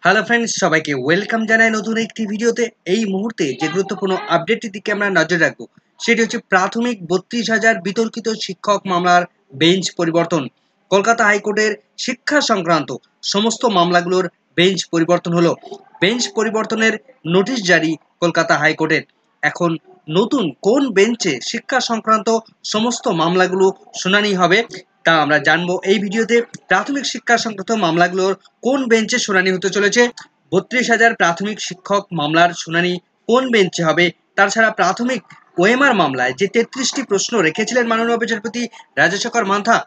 Hello friends, সবাইকে welcome জানাই নতুন একটি ভিডিওতে। এই মুহূর্তে যে গুরুত্বপূর্ণ আপডেটটির দিকে আমরা নজর রাখবো সেটি হচ্ছে প্রাথমিক 32,000 বিতর্কিত শিক্ষক মামলার বেঞ্চ পরিবর্তন। কলকাতা হাইকোর্টের শিক্ষা সংক্রান্ত সমস্ত মামলাগুলোর বেঞ্চ পরিবর্তন হলো। বেঞ্চ পরিবর্তনের নোটিশ জারি কলকাতা হাইকোর্টের। এখন নতুন কোন বেঞ্চে শিক্ষা সংক্রান্ত সমস্ত মামলাগুলো শুনানি হবে তা আমরা জানবো এই ভিডিওতে। প্রাথমিক শিক্ষা সংক্রান্ত মামলাগুলোর কোন বেঞ্চে শুনানি হতে চলেছে, 32,000 প্রাথমিক শিক্ষক মামলার শুনানি কোন বেঞ্চে হবে, তাছাড়া প্রাথমিক ওএমআর মামলায় যে 33টি প্রশ্ন রেখেছিলেন মাননীয় বিচারপতি রাজশেখর মান্থা,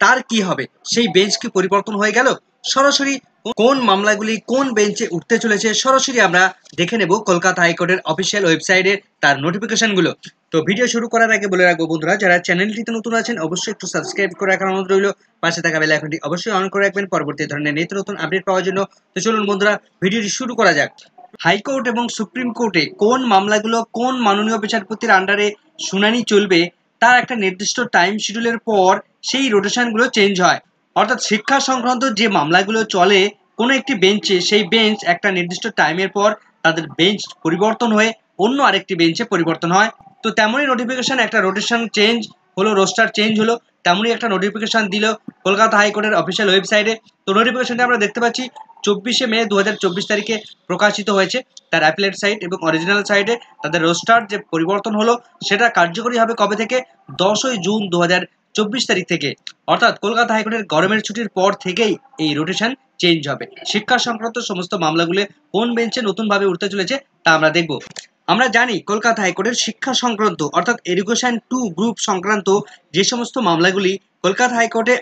তার কি হবে? সেই বেঞ্চ কি পরিবর্তন হয়ে গেল? সরাসরি কোন মামলাগুলি কোন বেঞ্চে উঠতে চলেছে সরাসরি আমরা দেখে নেব কলকাতা হাইকোর্টের অফিসিয়াল ওয়েবসাইটে তার নোটিফিকেশনগুলো। তো ভিডিও শুরু করার আগে বলে রাখবো বন্ধুরা, যারা চ্যানেলটিতে নতুন আছেন অবশ্যই একটু সাবস্ক্রাইব করে রাখার অনুরোধ রইল। পাশে থাকা বেল আইকনটি অবশ্যই অন করে রাখবেন পরবর্তী ধরনের নিত্য নতুন আপডেট পাওয়ার জন্য। তো চলুন বন্ধুরা, ভিডিওটি শুরু করা যাক। হাইকোর্ট এবং সুপ্রিম কোর্টে কোন মামলাগুলো কোন মাননীয় বিচারপতির আন্ডারে শুনানি চলবে তার একটা নির্দিষ্ট টাইম শিডিউলের পর সেই রোটেশনগুলো চেঞ্জ হয়। অর্থাৎ শিক্ষা সংক্রান্ত যে মামলাগুলো চলে কোনো একটি বেঞ্চে, সেই বেঞ্চ একটা নির্দিষ্ট টাইমের পর তাদের বেঞ্চ পরিবর্তন হয়ে অন্য আরেকটি বেঞ্চে পরিবর্তন হয়। তো তেমনই নোটিফিকেশন, একটা রোটেশন চেঞ্জ হলো, রোস্টার চেঞ্জ হলো, তেমনই একটা নোটিফিকেশন দিল কলকাতা হাইকোর্টের অফিসিয়াল ওয়েবসাইটে। তো নোটিফিকেশনটা আমরা দেখতে পাচ্ছি 24শে মে 2024 তারিখে প্রকাশিত হয়েছে। তার অ্যাপিলেট সাইট এবং অরিজিনাল সাইটে তাদের রোস্টার যে পরিবর্তন হলো সেটা কার্যকরী হবে কবে থেকে? 10ই জুন 2024 তারিখ থেকে। অর্থাৎ কলকাতা হাইকোর্টের গরমের ছুটির পর থেকেই এই রোটেশন চেঞ্জ হবে। শিক্ষা সংক্রান্ত সমস্ত মামলাগুলো কোন বেঞ্চে নতুনভাবে উঠতে চলেছে তা আমরা দেখব। আমরা জানি কলকাতা হাইকোর্টের শিক্ষা সংক্রান্ত অর্থাৎ এডুকেশন 2 গ্রুপ সংক্রান্ত যে সমস্ত মামলাগুলি কলকাতা হাইকোর্টে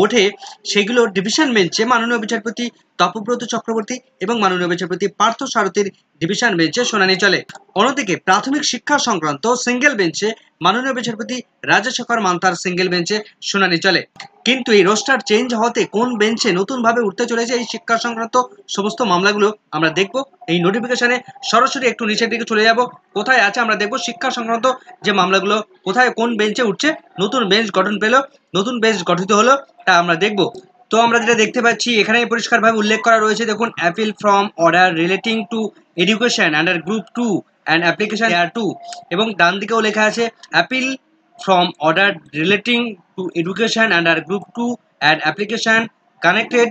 ওঠে সেগুলো ডিভিশন বেঞ্চে মাননীয় বিচারপতি তপব্রত চক্রবর্তী এবং মাননীয় বিচারপতি পার্থ সারথীর ডিভিশন বেঞ্চে শুনানি চলে। অন্যদিকে প্রাথমিক শিক্ষা সংক্রান্ত সিঙ্গেল বেঞ্চে মাননীয় বিচারপতি রাজশেখর মান্থার সিঙ্গেল বেঞ্চে শুনানি চলে। কিন্তু এই রোস্টার চেঞ্জ হতে কোন বেঞ্চে নতুনভাবে উঠতে চলেছে এই শিক্ষা সংক্রান্ত সমস্ত মামলাগুলো আমরা দেখব এই নোটিফিকেশনে। সরাসরি একটু নিচের দিকে চলে যাব, কোথায় আছে আমরা দেখব শিক্ষা সংক্রান্ত যে মামলাগুলো কোথায় কোন বেঞ্চে উঠছে। নতুন বেঞ্চ গঠন পেল, নতুন বেঞ্চ গঠিত হলো, তা আমরা দেখব। তো আমরা যেটা দেখতে পাচ্ছি এখানে পরিষ্কারভাবে উল্লেখ করা রয়েছে, দেখুন, appeal from order relating to education under group 2 and application there 2, এবং ডান দিকেও লেখা আছে appeal from order relating to education under group 2 and application connected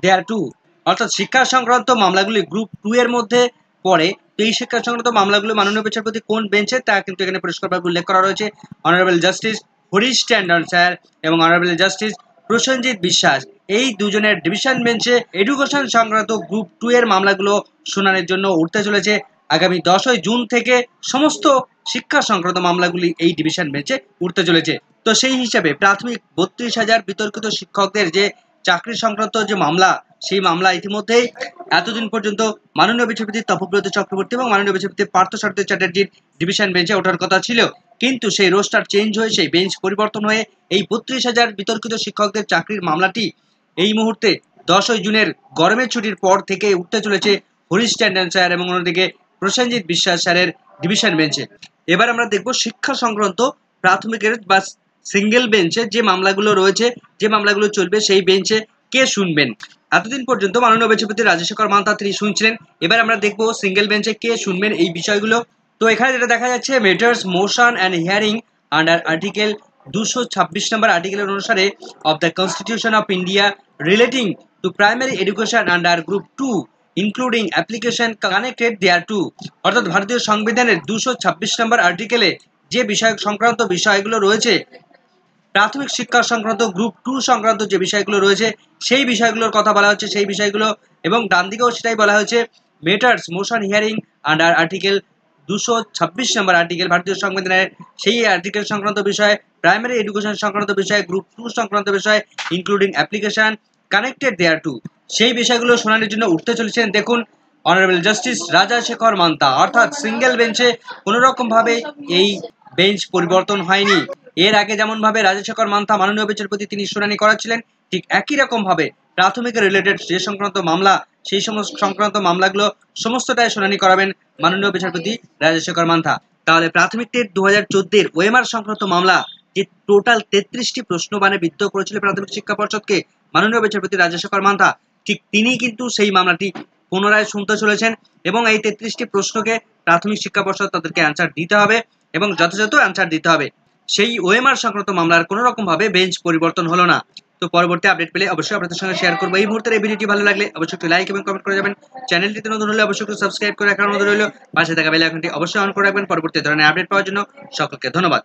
thereto। অর্থাৎ শিক্ষা সংক্রান্ত মামলাগুলি গ্রুপ 2 এর মধ্যে পড়ে। তো এই শিক্ষা সংক্রান্ত মামলাগুলো মাননীয় বিচারপতি কোন বেঞ্চে তা কিন্তু এখানে পরিষ্কারভাবে উল্লেখ করা রয়েছে। Honourable justice Harish Tandon sir এবং অনারেবল জাস্টিস প্রসেনজিৎ বিশ্বাস, এই দুজনের ডিভিশন বেঞ্চে এডুকেশন সংক্রান্ত গ্রুপ 2 এর মামলাগুলো শুনানির জন্য উঠতে চলেছে আগামী 10ই জুন থেকে। সমস্ত শিক্ষা সংক্রান্ত মামলাগুলি এই ডিভিশন বেঞ্চে উঠতে চলেছে। তো সেই হিসাবে প্রাথমিক 32,000 বিতর্কিত শিক্ষকদের যে চাকরি সংক্রান্ত যে মামলা, সেই মামলা ইতিমধ্যেই এতদিন পর্যন্ত মাননীয় বিচারপতি তপব্রত চক্রবর্তী এবং মাননীয় বিচারপতি পার্থ সারথী চ্যাটার্জির ডিভিশন বেঞ্চে ওঠার কথা ছিল। কিন্তু সেই রোস্টার চেঞ্জ হয়ে সেই বেঞ্চ পরিবর্তন হয়ে এই 32,000 বিতর্কিত শিক্ষকদের চাকরির মামলাটি এই মুহূর্তে 10ই জুনের গরমের ছুটির পর থেকে উঠতে চলেছে হরিশ ট্যান্ডন স্যার এবং অন্যদিকে প্রসেনজিৎ বিশ্বাস স্যারের ডিভিশন বেঞ্চে। এবার আমরা দেখব শিক্ষা সংক্রান্ত প্রাথমিকের বা সিঙ্গেল বেঞ্চে যে মামলাগুলো রয়েছে, যে মামলাগুলো চলবে, সেই বেঞ্চে কে শুনবেন। এতদিন পর্যন্ত মাননীয় বিচারপতি রাজশেখর মান্থা তিনি শুনছিলেন। এবার আমরা দেখব সিঙ্গেল বেঞ্চে কে শুনবেন এই বিষয়গুলো। তো এখানে যেটা দেখা যাচ্ছে, matters motion and hearing under article 226 নম্বর আর্টিকেলের অনুসারে of the constitution of India relating to primary education under group 2 including application connected thereto. অর্থাৎ ভারতীয় সংবিধানের 226 নম্বর আর্টিকেলে যে বিষয় সংক্রান্ত বিষয়গুলো রয়েছে, প্রাথমিক শিক্ষা সংক্রান্ত গ্রুপ 2 সংক্রান্ত যে বিষয়গুলো রয়েছে সেই বিষয়গুলোর কথা বলা হচ্ছে, সেই বিষয়গুলো, এবং ডান দিকেও সেটাই বলা হয়েছে, matters motion hearing under article 226 নম্বর আর্টিকেল ভারতীয় সংবিধানের সেই আর্টিকেল সংক্রান্ত বিষয়, প্রাইমারি এডুকেশন সংক্রান্ত বিষয়, গ্রুপ 2 সংক্রান্ত বিষয়, ইনক্লুডিং অ্যাপ্লিকেশন কানেক্টেড দেয়ারটু, সেই বিষয়গুলো শুনানির জন্য উঠতে চলেছেন। দেখুন, অনারেবল জাস্টিস রাজশেখর মান্থা, অর্থাৎ সিঙ্গেল বেঞ্চে কোনো রকম ভাবে এই বেঞ্চ পরিবর্তন হয়নি। এর আগে যেমন ভাবে রাজশেখর মান্থা মাননীয় বিচারপতি তিনি শুনানি করাচ্ছিলেন, ঠিক একই রকম ভাবে প্রাথমিকের রিলেটেড যে সংক্রান্ত মামলা, সেই সমস্ত সংক্রান্ত মামলাগুলো সমস্তটাই শুনানি করাবেন মাননীয় বিচারপতি রাজশেখর মান্থা। তাহলে প্রাথমিকটির 2014 ওএমআর সংক্রান্ত মামলা, যে টোটাল 33টি প্রশ্ন বানে বিদ্ধ করেছিল প্রাথমিক শিক্ষা পর্ষদকে মাননীয় বিচারপতি রাজশেখর মান্থা, ঠিক তিনি কিন্তু সেই মামলাটি পুনরায় শুনতে চলেছেন এবং এই 33টি প্রশ্নকে প্রাথমিক শিক্ষা পর্ষদ তাদেরকে অ্যান্সার দিতে হবে এবং যথাযথ অ্যান্সার দিতে হবে। সেই ওএমআর সংক্রান্ত মামলার কোনো রকম ভাবে বেঞ্চ পরিবর্তন হলো না। তো পরবর্তী আপডেট পেলে অবশ্যই আপনাদের সঙ্গে শেয়ার করবো। এই মুহূর্তের এই ভিডিওটি ভালো লাগলে অবশ্যই একটু লাইক এবং কমেন্ট করে যাবেন। চ্যানেলটিতে নতুন হলে অবশ্যই একটু সাবস্ক্রাইব করে রাখার অনুরোধ রইল। পাশে থাকা বেল আইকনটি অবশ্যই অন করে রাখবেন পরবর্তী ধরনের আপডেট পাওয়ার জন্য। সকলকে ধন্যবাদ।